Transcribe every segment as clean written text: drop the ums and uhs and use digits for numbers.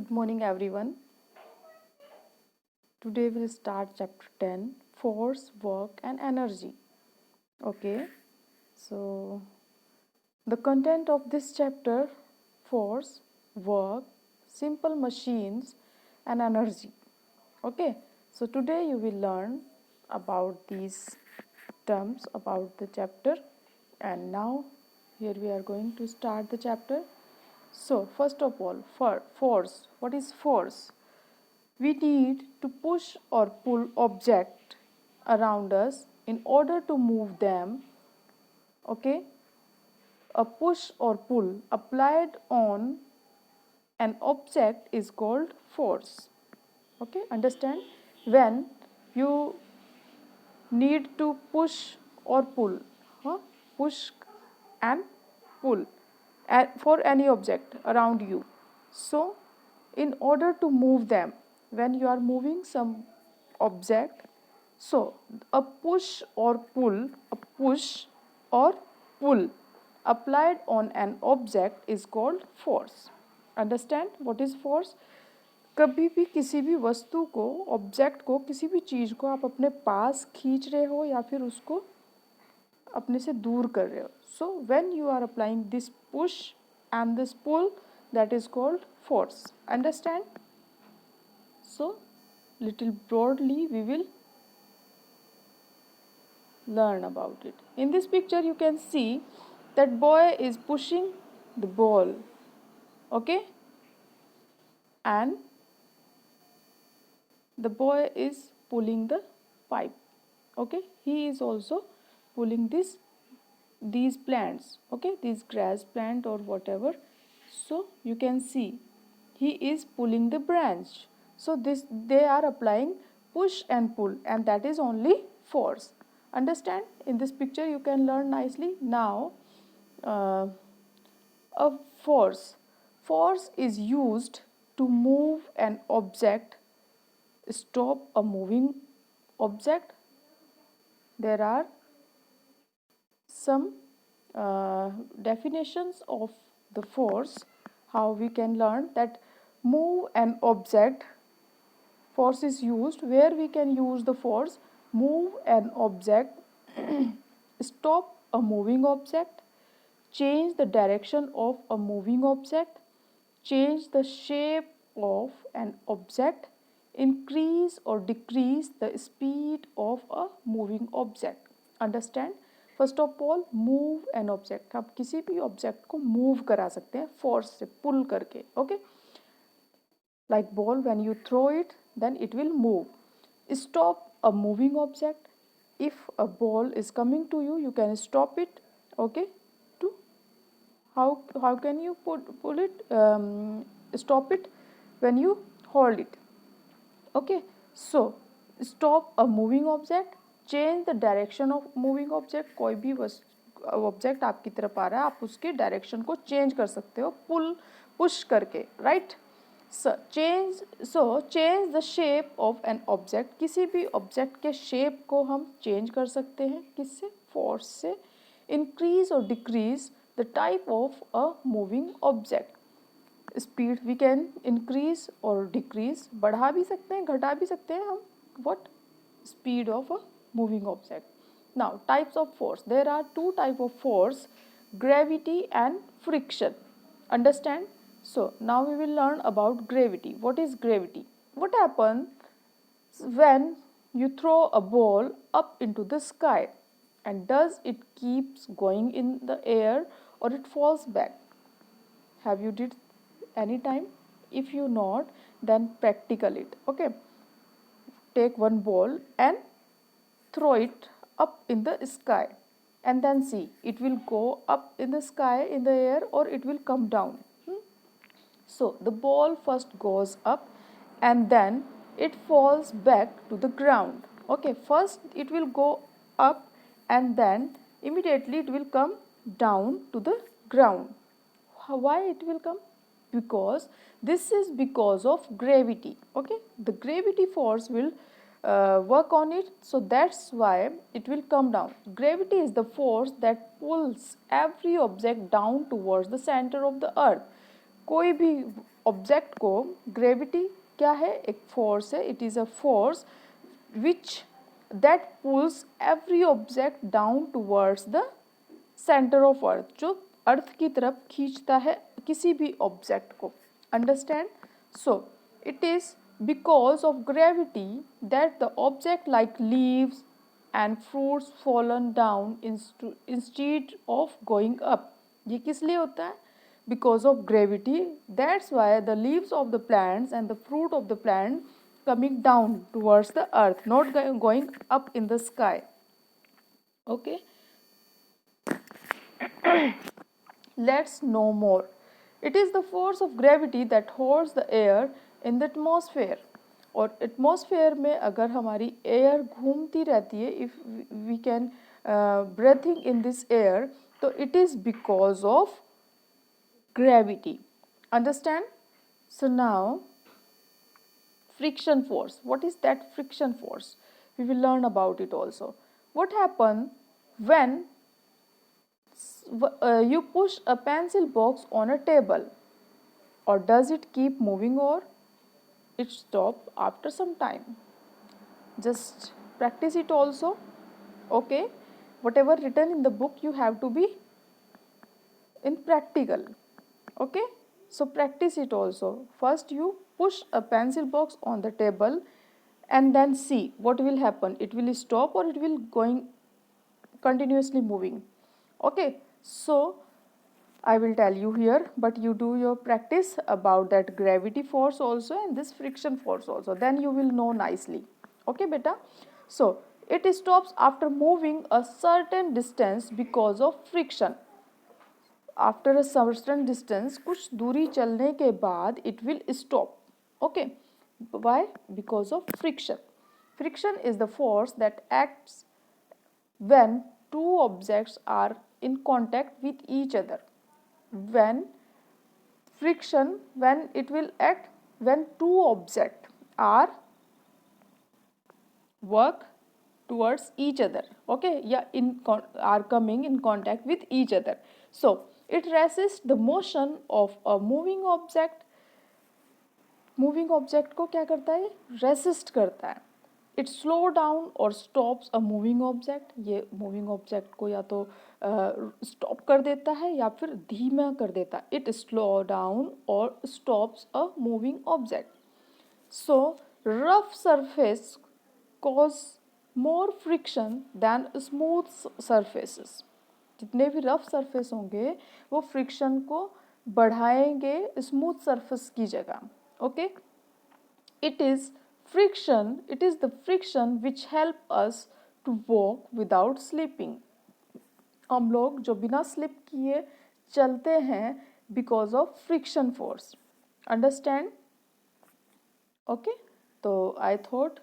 Good morning, everyone. Today we'll start chapter 10, Force, Work, and Energy. Okay, so the content of this chapter: force, work, simple machines, and energy. Okay, so today you will learn about these terms about the chapter, and now here we are going to start the chapter. So, first of all, for force, what is force? We need to push or pull object around us in order to move them. Okay, a push or pull applied on an object is called force. Okay, understand? When you need to push or pull, push and pull for any object around you. So in order to move them, when you are moving some object, so a push or pull applied on an object is called force. Understand what is force? कभी भी किसी भी वस्तु को, object को, किसी भी चीज़ को आप अपने पास खींच रहे हो या फिर उसको अपने से दूर कर रहे हो. So when you are applying this push and this pull, that is called force. Understand? So little broadly we will learn about it. In this picture you can see that boy is pushing the ball. Okay, and the boy is pulling the pipe. Okay, he is also pulling these plants. Okay, these grass plant or whatever. So you can see he is pulling the branch. So this, they are applying push and pull, and that is only force. Understand? In this picture you can learn nicely. Now a force is used to move an object, stop a moving object. There are some definitions of the force, how we can learn that move an object. Force is used where we can use the force: move an object, stop a moving object, change the direction of a moving object, change the shape of an object, increase or decrease the speed of a moving object. Understand? First of all, move an object. आप किसी भी object को move करा सकते हैं force से, pull करके. Okay, like ball, when you throw it then it will move. Stop a moving object. If a ball is coming to you, you can stop it. Okay, to how can you pull it, stop it? When you hold it. Okay, so stop a moving object, change the direction of moving object. कोई भी object आपकी तरफ आ रहा है, आप उसके direction को change कर सकते हो पुल पुश करके. Right? Change the shape of an object. किसी भी ऑब्जेक्ट के शेप को हम चेंज कर सकते हैं. किससे? फोर्स से. इंक्रीज और decrease the type of a moving object. Speed we can increase और डिक्रीज, बढ़ा भी सकते हैं, घटा भी सकते हैं हम. What? Speed of a moving object. Now types of force. There are two type of force: gravity and friction. Understand? So now we will learn about gravity. What is gravity? What happens when you throw a ball up into the sky, and does it keeps going in the air or it falls back? Have you did any time? If you not, then practical it. Okay, take one ball and throw it up in the sky, and then see it will go up in the sky in the air or it will come down. So the ball first goes up and then it falls back to the ground. Okay, first it will go up and then immediately it will come down to the ground. Why it will come? Because this is because of gravity. Okay, the gravity force will work on it, so that's why it will come down. Gravity is the force that pulls every object down towards the center of the earth. कोई भी object को, gravity क्या है, एक force है, it is a force which that pools every object down towards the centre of earth, जो अर्थ की तरफ खींचता है किसी भी ऑब्जेक्ट को। Understand? So it is because of gravity that the object like leaves and fruits fallen down instead of going up. ये किस लिए होता है? Because of gravity. That's why the leaves of the plants and the fruit of the plant coming down towards the earth, not going up in the sky. Okay. Let's know more. It is the force of gravity that holds the air in the atmosphere. और atmosphere में अगर हमारी air घूमती रहती है, if we can breathing in this air, तो it is because of gravity. Understand? So now friction force. What is that friction force? We will learn about it also. What happens when you push a pencil box on a table? Or does it keep moving, or it stop after some time? Just practice it also. Okay, whatever written in the book you have to be in practical. Okay, so practice it also. First you push a pencil box on the table and then see what will happen. It will stop or it will going continuously moving. Okay, so I will tell you here, but you do your practice about that gravity force also and this friction force also, then you will know nicely. Okay beta? So it stops after moving a certain distance because of friction. After a certain distance, कुछ दूरी चलने के बाद it will stop. Okay, why? Because of friction. Friction is the force that acts when two objects are in contact with each other. When friction, when it will act when two objects are work towards each other. Okay, yeah, are coming in contact with each other. So it resists the motion of a moving object. Moving object को क्या करता है? Resist करता है. It slow down और stops a moving object. ये moving object को या तो स्टॉप कर देता है या फिर धीमा कर देता है. इट स्लो डाउन और stops a moving object. So rough surface cause more friction than smooth surfaces. जितने भी रफ सरफेस होंगे वो फ्रिक्शन को बढ़ाएंगे स्मूथ सरफेस की जगह. Okay, it is the friction which help us to walk without slipping. हम लोग जो बिना स्लिप किए चलते हैं because of friction force. Understand? Okay, so I thought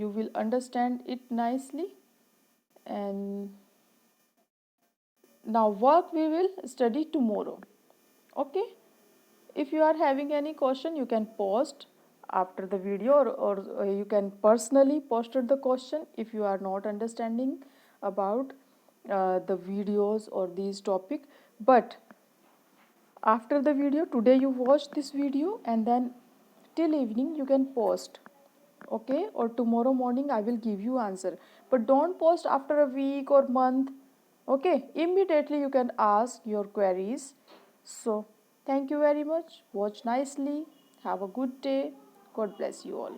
you will understand it nicely, and now work we will study tomorrow. Okay, if you are having any question you can post after the video, or you can personally post the question if you are not understanding about the videos or these topic. But after the video, today you watch this video and then till evening you can post. Okay, or tomorrow morning I will give you answer, but don't post after a week or month. Okay, immediately you can ask your queries. So thank you very much. Watch nicely. Have a good day. God bless you all.